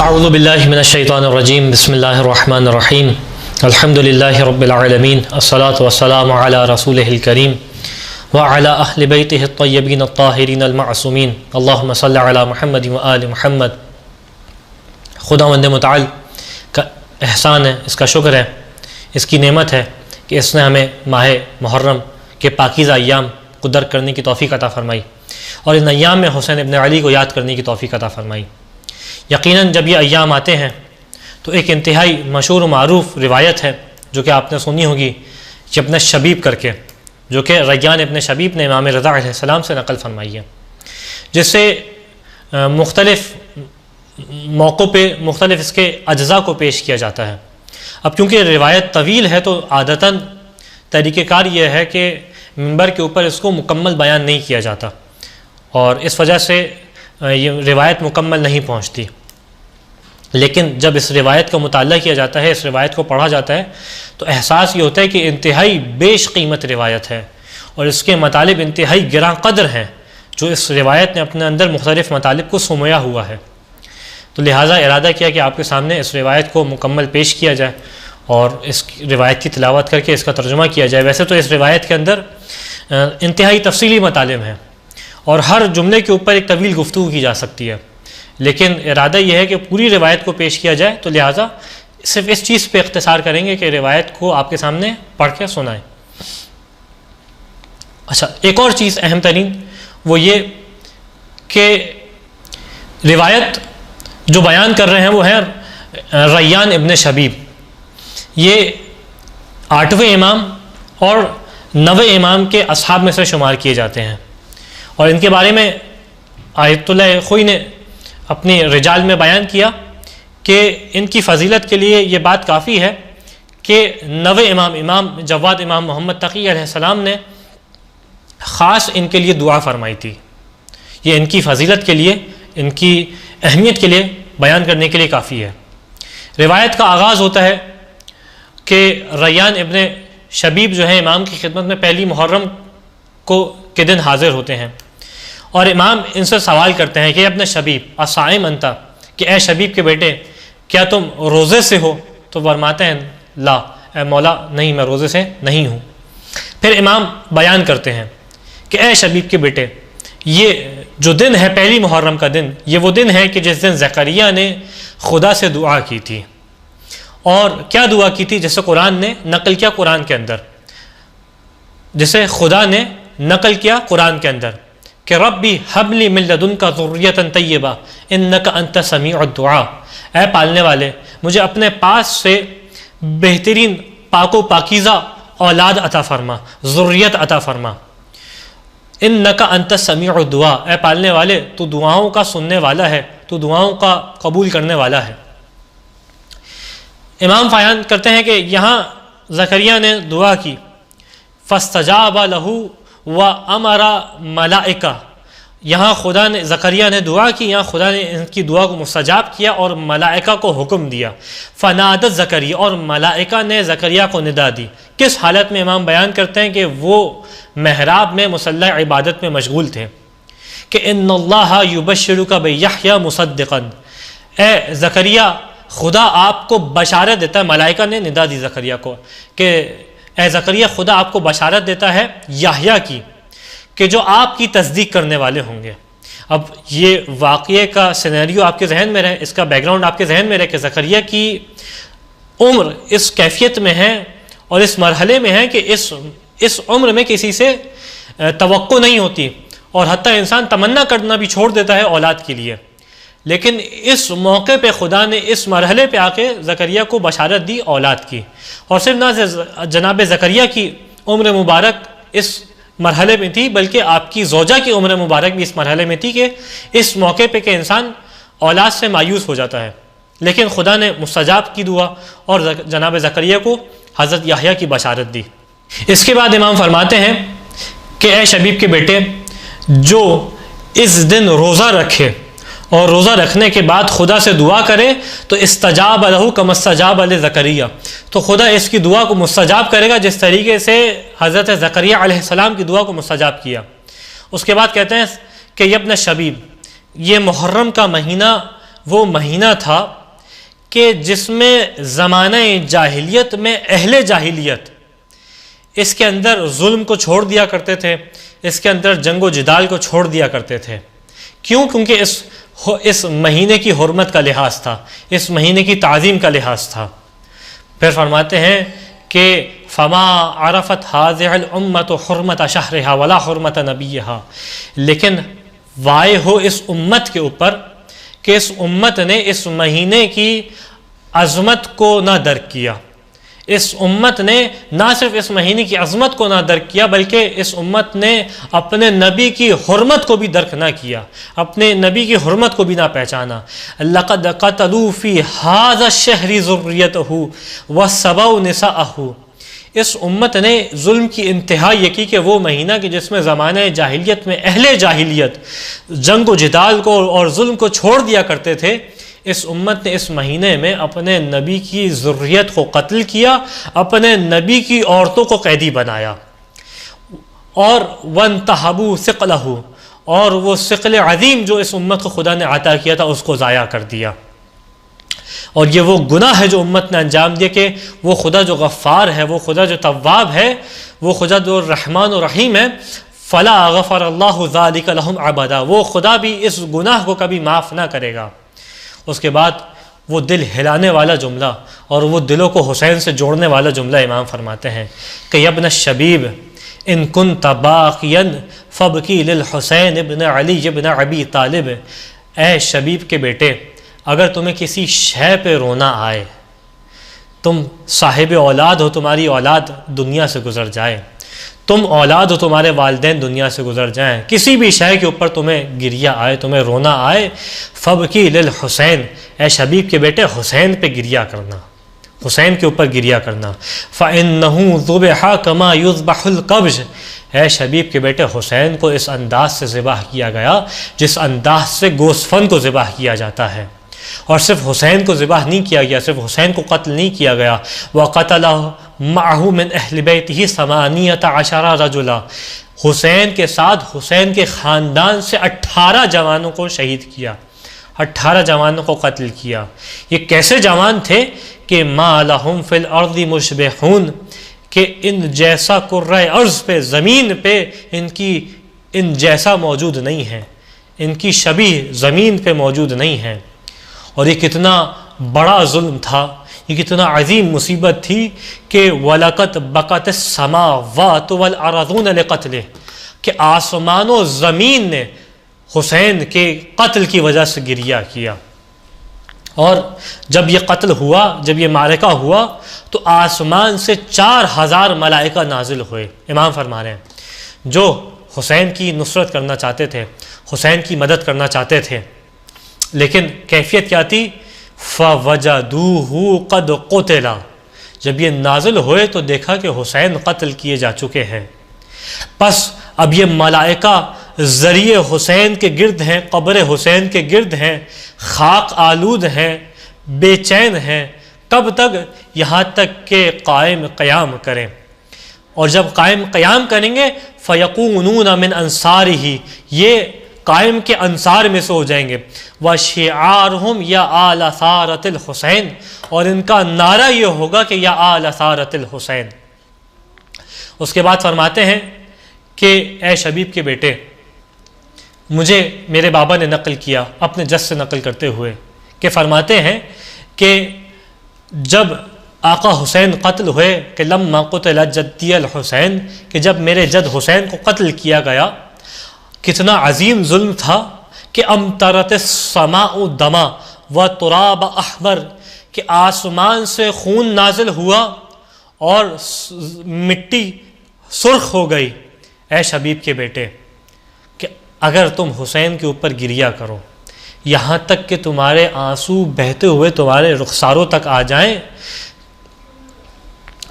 اعوذ باللہ من الشیطان الرجیم بسم اللہ الرحمن الرحیم الحمد للہ رب العالمین الصلاة والسلام علی رسولہ الکریم وعلی اہل بیتہ الطیبین الطاہرین المعصومین اللہم صلی علی محمد وآل محمد۔ خداوند متعال کا احسان ہے، اس کا شکر ہے، اس کی نعمت ہے کہ اس نے ہمیں ماہ محرم کے پاکیزہ ایام کو درک کرنے کی توفیق عطا فرمائی اور ان ایام میں حسین ابن علی کو یاد کرنے کی توفیق عطا فرمائی۔ یقیناً جب یہ ایام آتے ہیں تو ایک انتہائی مشہور و معروف روایت ہے جو کہ آپ نے سنی ہوگی کہ ابن شبیب کر کے، جو کہ ریان ابن شبیب نے امام رضا علیہ السلام سے نقل فرمائی ہے، جس سے مختلف موقعوں پہ مختلف اس کے اجزاء کو پیش کیا جاتا ہے۔ اب چونکہ روایت طویل ہے تو عادتاً طریقہ کار یہ ہے کہ منبر کے اوپر اس کو مکمل بیان نہیں کیا جاتا اور اس وجہ سے یہ روایت مکمل نہیں پہنچتی، لیکن جب اس روایت کا مطالعہ کیا جاتا ہے، اس روایت کو پڑھا جاتا ہے تو احساس یہ ہوتا ہے کہ انتہائی بیش قیمت روایت ہے اور اس کے مطالب انتہائی گراں قدر ہیں جو اس روایت نے اپنے اندر مختلف مطالب کو سمویا ہوا ہے۔ تو لہٰذا ارادہ کیا کہ آپ کے سامنے اس روایت کو مکمل پیش کیا جائے اور اس روایت کی تلاوت کر کے اس کا ترجمہ کیا جائے۔ ویسے تو اس روایت کے اندر انتہائی تفصیلی مطالب ہیں اور ہر جملے کے اوپر ایک طویل گفتگو کی جا سکتی ہے، لیکن ارادہ یہ ہے کہ پوری روایت کو پیش کیا جائے، تو لہٰذا صرف اس چیز پہ اختصار کریں گے کہ روایت کو آپ کے سامنے پڑھ کے سنائیں۔ اچھا، ایک اور چیز اہم ترین وہ یہ کہ روایت جو بیان کر رہے ہیں وہ ہے ریان ابن شبیب۔ یہ 8ویں امام اور 9ویں امام کے اصحاب میں سے شمار کیے جاتے ہیں اور ان کے بارے میں آیت اللہ خوئی نے اپنی رجال میں بیان کیا کہ ان کی فضیلت کے لیے یہ بات کافی ہے کہ 9ویں امام جواد امام محمد تقی علیہ السلام نے خاص ان کے لیے دعا فرمائی تھی۔ یہ ان کی فضیلت کے لیے، ان کی اہمیت کے لیے بیان کرنے کے لیے کافی ہے۔ روایت کا آغاز ہوتا ہے کہ ریان ابن شبیب جو ہے امام کی خدمت میں پہلی محرم کے دن حاضر ہوتے ہیں اور امام ان سے سوال کرتے ہیں کہ ابن شبیب اصائم انتا، کہ اے شبیب کے بیٹے کیا تم روزے سے ہو؟ تو فرماتے ہیں لا، اے مولا نہیں، میں روزے سے نہیں ہوں۔ پھر امام بیان کرتے ہیں کہ اے شبیب کے بیٹے، یہ جو دن ہے پہلی محرم کا دن، یہ وہ دن ہے کہ جس دن زکریا نے خدا سے دعا کی تھی۔ اور کیا دعا کی تھی؟ جسے قرآن نے نقل کیا قرآن کے اندر، جسے خدا نے نقل کیا قرآن کے اندر کہ ربی حب لی من لدنک ذریۃ طیبہ انک انت سمیع الدعاء، اے پالنے والے مجھے اپنے پاس سے بہترین پاک و پاکیزہ اولاد عطا فرما، ذریت عطا فرما۔ انک انت سمیع الدعاء، اے پالنے والے تو دعاؤں کا سننے والا ہے، تو دعاؤں کا قبول کرنے والا ہے۔ امام بیان کرتے ہیں کہ یہاں زکریا نے دعا کی، فاستجاب لہ وامر ملائکہ، یہاں خدا نے زکریا نے دعا کی، یہاں خدا نے ان کی دعا کو مستجاب کیا اور ملائکہ کو حکم دیا۔ فنادت زکریا، اور ملائکہ نے زکریا کو ندا دی۔ کس حالت میں؟ امام بیان کرتے ہیں کہ وہ محراب میں مصلی عبادت میں مشغول تھے کہ ان اللہ یبشرک بیحییٰ مصدقا، اے زکریا خدا آپ کو بشارت دیتا ہے، ملائکہ نے ندا دی زکریا کو کہ اے زکریا خدا آپ کو بشارت دیتا ہے یحییٰ کی کہ جو آپ کی تصدیق کرنے والے ہوں گے۔ اب یہ واقعے کا سینیریو آپ کے ذہن میں رہے، اس کا بیک گراؤنڈ آپ کے ذہن میں رہے کہ زکریا کی عمر اس کیفیت میں ہے اور اس مرحلے میں ہے کہ اس عمر میں کسی سے توقع نہیں ہوتی اور حتیٰ انسان تمنا کرنا بھی چھوڑ دیتا ہے اولاد کے لیے، لیکن اس موقع پہ خدا نے اس مرحلے پہ آ کے زکریا کو بشارت دی اولاد کی۔ اور صرف نہ جناب زکریا کی عمر مبارک اس مرحلے میں تھی بلکہ آپ کی زوجہ کی عمر مبارک بھی اس مرحلے میں تھی کہ اس موقع پہ کہ انسان اولاد سے مایوس ہو جاتا ہے، لیکن خدا نے مستجاب کی دعا اور جناب زکریا کو حضرت یحییٰ کی بشارت دی۔ اس کے بعد امام فرماتے ہیں کہ اے شبیب کے بیٹے، جو اس دن روزہ رکھے اور روزہ رکھنے کے بعد خدا سے دعا کرے تو استجاب لہ کما استجاب لزکریا، تو خدا اس کی دعا کو مستجاب کرے گا جس طریقے سے حضرت زکریا علیہ السلام کی دعا کو مستجاب کیا۔ اس کے بعد کہتے ہیں کہ ابن شبیب، یہ محرم کا مہینہ وہ مہینہ تھا کہ جس میں زمانہ جاہلیت میں اہل جاہلیت اس کے اندر ظلم کو چھوڑ دیا کرتے تھے، اس کے اندر جنگ و جدال کو چھوڑ دیا کرتے تھے. کیوں؟ کیونکہ اس مہینے کی حرمت کا لحاظ تھا، اس مہینے کی تعظیم کا لحاظ تھا. پھر فرماتے ہیں کہ فما عرفت هذه الامة حرمت شهرها ولا حرمت نبیها، لیکن وائے ہو اس امت کے اوپر کہ اس امت نے اس مہینے کی عظمت کو نہ درک کیا. اس امت نے نہ صرف اس مہینے کی عظمت کو نہ درک کیا بلکہ اس امت نے اپنے نبی کی حرمت کو بھی درک نہ کیا، اپنے نبی کی حرمت کو بھی نہ پہچانا. لقد قتلوا فی هذا الشہر ذریته وسبوا نساءه، اس امت نے ظلم کی انتہا یہ کی کہ وہ مہینہ کہ جس میں زمانہ جاہلیت میں اہل جاہلیت جنگ و جدال کو اور ظلم کو چھوڑ دیا کرتے تھے، اس امت نے اس مہینے میں اپنے نبی کی ذریت کو قتل کیا، اپنے نبی کی عورتوں کو قیدی بنایا، اور وانتہبوا ثقلہ، اور وہ ثقل عظیم جو اس امت کو خدا نے عطا کیا تھا اس کو ضائع کر دیا. اور یہ وہ گناہ ہے جو امت نے انجام دیا کہ وہ خدا جو غفار ہے، وہ خدا جو تواب ہے، وہ خدا جو رحمان و رحیم ہے، فلا غفر اللہ ذلک لہم ابدا، وہ خدا بھی اس گناہ کو کبھی معاف نہ کرے گا. اس کے بعد وہ دل ہلانے والا جملہ اور وہ دلوں کو حسین سے جوڑنے والا جملہ امام فرماتے ہیں کہ یا ابن الشبیب ان کنت باقیا فابکی للحسین ابن علی ابن ابی طالب، اے شبیب کے بیٹے اگر تمہیں کسی شے پہ رونا آئے، تم صاحب اولاد ہو، تمہاری اولاد دنیا سے گزر جائے، تم اولاد ہو، تمہارے والدین دنیا سے گزر جائیں، کسی بھی شے کے اوپر تمہیں گریہ آئے، تمہیں رونا آئے، فبکی للحسین، اے شبیب کے بیٹے حسین پہ گریہ کرنا، حسین کے اوپر گریہ کرنا. فَإِنَّهُ ذُبِحَ كَمَا يُذْبَحُ الْقَبْض، اے شبیب کے بیٹے حسین کو اس انداز سے ذبح کیا گیا جس انداز سے گوسفند کو ذبح کیا جاتا ہے. اور صرف حسین کو ذبح نہیں کیا گیا، صرف حسین کو قتل نہیں کیا گیا، وَقَتَلَهُ مَعَهُ مِنْ أَهْلِ بَيْتِهِ 18 رَجُلًا، حسین کے ساتھ حسین کے خاندان سے 18 جوانوں کو شہید کیا، 18 جوانوں کو قتل کیا. یہ کیسے جوان تھے کہ مَا لَهُمْ فِي الْأَرْضِ مُشْبِحُونَ، کہ ان جیسا کرۂ ارض پہ، زمین پہ ان جیسا موجود نہیں ہے، ان کی شبیہ زمین پہ موجود نہیں ہے. اور یہ کتنا بڑا ظلم تھا، یہ کتنا عظیم مصیبت تھی کہ وَلَقَدْ بَكَتِ السَّمَاوَاتُ وَالْأَرْضُونَ لِقَتْلِهِ، کہ آسمان و زمین نے حسین کے قتل کی وجہ سے گریہ کیا. اور جب یہ قتل ہوا، جب یہ معرکہ ہوا تو آسمان سے 4000 ملائکہ نازل ہوئے. امام فرما رہے ہیں جو حسین کی نصرت کرنا چاہتے تھے، حسین کی مدد کرنا چاہتے تھے، لیکن کیفیت کیا تھی؟ فَوَجَدُوهُ قَدْ قُتِلَ، جب یہ نازل ہوئے تو دیکھا کہ حسین قتل کیے جا چکے ہیں. پس اب یہ ملائکہ ذریعہ حسین کے گرد ہیں، قبر حسین کے گرد ہیں، خاک آلود ہیں، بے چین ہیں. کب تک؟ یہاں تک کہ قائم قیام کریں. اور جب قائم قیام کریں گے فَيَقُونُونَ مِنْ أَنصَارِهِ، یہ قائم کے انصار میں سے ہو جائیں گے. وَشِعَارُهُمْ یا آلَ ثَارَةِ الحسین، اور ان کا نعرہ یہ ہوگا کہ یا آلَ ثَارَةِ الحسین. اس کے بعد فرماتے ہیں کہ اے شبیب کے بیٹے، مجھے میرے بابا نے نقل کیا اپنے جد سے نقل کرتے ہوئے کہ فرماتے ہیں کہ جب آقا حسین قتل ہوئے، کہ لما قتل جدی الحسین، کہ جب میرے جد حسین کو قتل کیا گیا، کتنا عظیم ظلم تھا کہ امطرت السماء دما وتراب احمر، کہ آسمان سے خون نازل ہوا اور مٹی سرخ ہو گئی. اے شبیب کے بیٹے کہ اگر تم حسین کے اوپر گریہ کرو یہاں تک کہ تمہارے آنسو بہتے ہوئے تمہارے رخساروں تک آ جائیں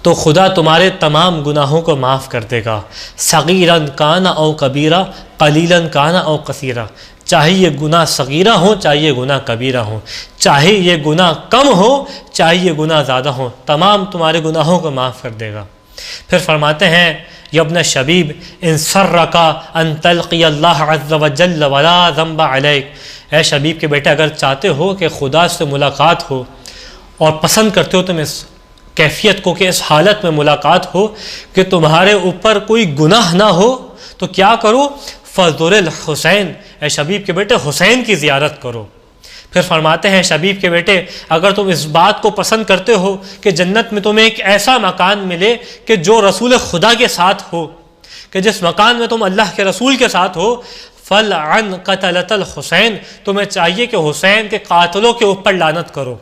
تو خدا تمہارے تمام گناہوں کو معاف کر دے گا. صغیراً کان او کبیرہ، قلیلاً کان او کثیرہ، چاہے یہ گناہ صغیرہ ہو چاہے یہ گناہ کبیرہ ہو، چاہے یہ گناہ کم ہو چاہے یہ گناہ زیادہ ہو، تمام تمہارے گناہوں کو معاف کر دے گا. پھر فرماتے ہیں یا ابن شبیب ان سرک ان تلقی اللہ عز وجل ولا ذنب علیک، اے شبیب کے بیٹے اگر چاہتے ہو کہ خدا سے ملاقات ہو اور پسند کرتے ہو تم اس کیفیت کو کہ اس حالت میں ملاقات ہو کہ تمہارے اوپر کوئی گناہ نہ ہو، تو کیا کرو؟ فزور الحسین، اے شبیب کے بیٹے حسین کی زیارت کرو۔ پھر فرماتے ہیں شبیب کے بیٹے اگر تم اس بات کو پسند کرتے ہو کہ جنت میں تمہیں ایک ایسا مکان ملے کہ جو رسول خدا کے ساتھ ہو، کہ جس مکان میں تم اللہ کے رسول کے ساتھ ہو، فلعن قتلۃ الحسین، تمہیں چاہیے کہ حسین کے قاتلوں کے اوپر لعنت کرو۔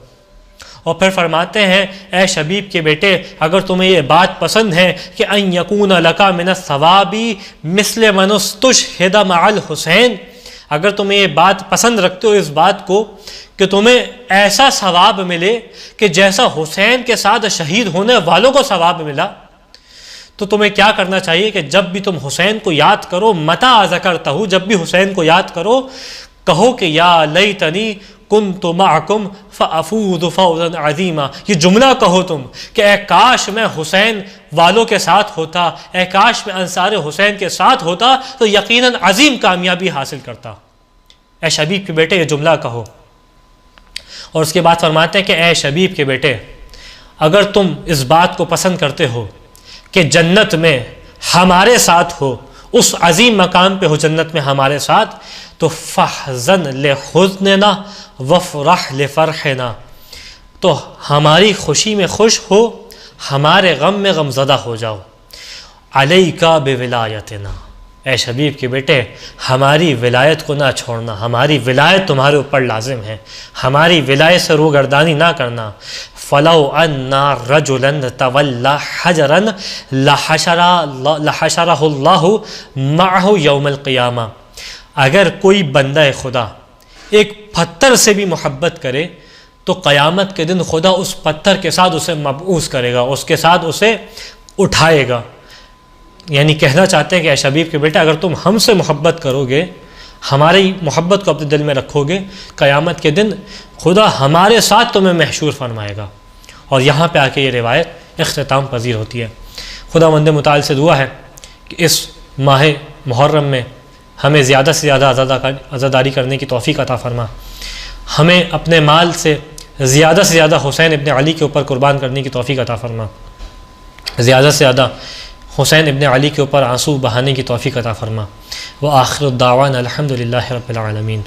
اور پھر فرماتے ہیں اے شبیب کے بیٹے اگر تمہیں یہ بات پسند ہے کہ ان یکون لک من الثواب مثل من استشہد مع الحسین، اگر تمہیں یہ بات پسند رکھتے ہو اس بات کو کہ تمہیں ایسا ثواب ملے کہ جیسا حسین کے ساتھ شہید ہونے والوں کو ثواب ملا، تو تمہیں کیا کرنا چاہیے کہ جب بھی تم حسین کو یاد کرو، متى ذکرتہ، جب بھی حسین کو یاد کرو، کہو کہ یا لیتنی کنت معکم فافوز فوزا عظیما، یہ جملہ کہو تم کہ اے کاش میں حسین والوں کے ساتھ ہوتا، اے کاش میں انصار حسین کے ساتھ ہوتا تو یقیناً عظیم کامیابی حاصل کرتا۔ اے شبیب کے بیٹے یہ جملہ کہو۔ اور اس کے بعد فرماتے ہیں کہ اے شبیب کے بیٹے اگر تم اس بات کو پسند کرتے ہو کہ جنت میں ہمارے ساتھ ہو، اس عظیم مقام پہ ہو جنت میں ہمارے ساتھ، تو فحزن لحزننا وفرح لفرحنا، تو ہماری خوشی میں خوش ہو، ہمارے غم میں غمزدہ ہو جاؤ۔ علیک بولایتنا، اے شبیب کے بیٹے ہماری ولایت کو نہ چھوڑنا، ہماری ولایت تمہارے اوپر لازم ہے، ہماری ولایت سے روگردانی نہ کرنا۔ فلو ان رجلا تولی حجرا لحشرہ اللہ معہ یوم القیامہ، اگر کوئی بندہ خدا ایک پتھر سے بھی محبت کرے تو قیامت کے دن خدا اس پتھر کے ساتھ اسے مبعوث کرے گا، اس کے ساتھ اسے اٹھائے گا۔ یعنی کہنا چاہتے ہیں کہ اے شبیب کے بیٹے اگر تم ہم سے محبت کرو گے، ہماری محبت کو اپنے دل میں رکھو گے، قیامت کے دن خدا ہمارے ساتھ تمہیں محشور فرمائے گا۔ اور یہاں پہ آ کے یہ روایت اختتام پذیر ہوتی ہے۔ خدا مند متعال سے دعا ہے کہ اس ماہ محرم میں ہمیں زیادہ سے زیادہ عزاداری کرنے کی توفیق عطا فرما، ہمیں اپنے مال سے زیادہ حسین ابن علی کے اوپر قربان کرنے کی توفیق عطا فرما، زیادہ سے زیادہ حسین ابن علی کے اوپر آنسو بہانے کی توفیق عطا فرما۔ وآخر الدعوانا الحمد للہ رب العالمین۔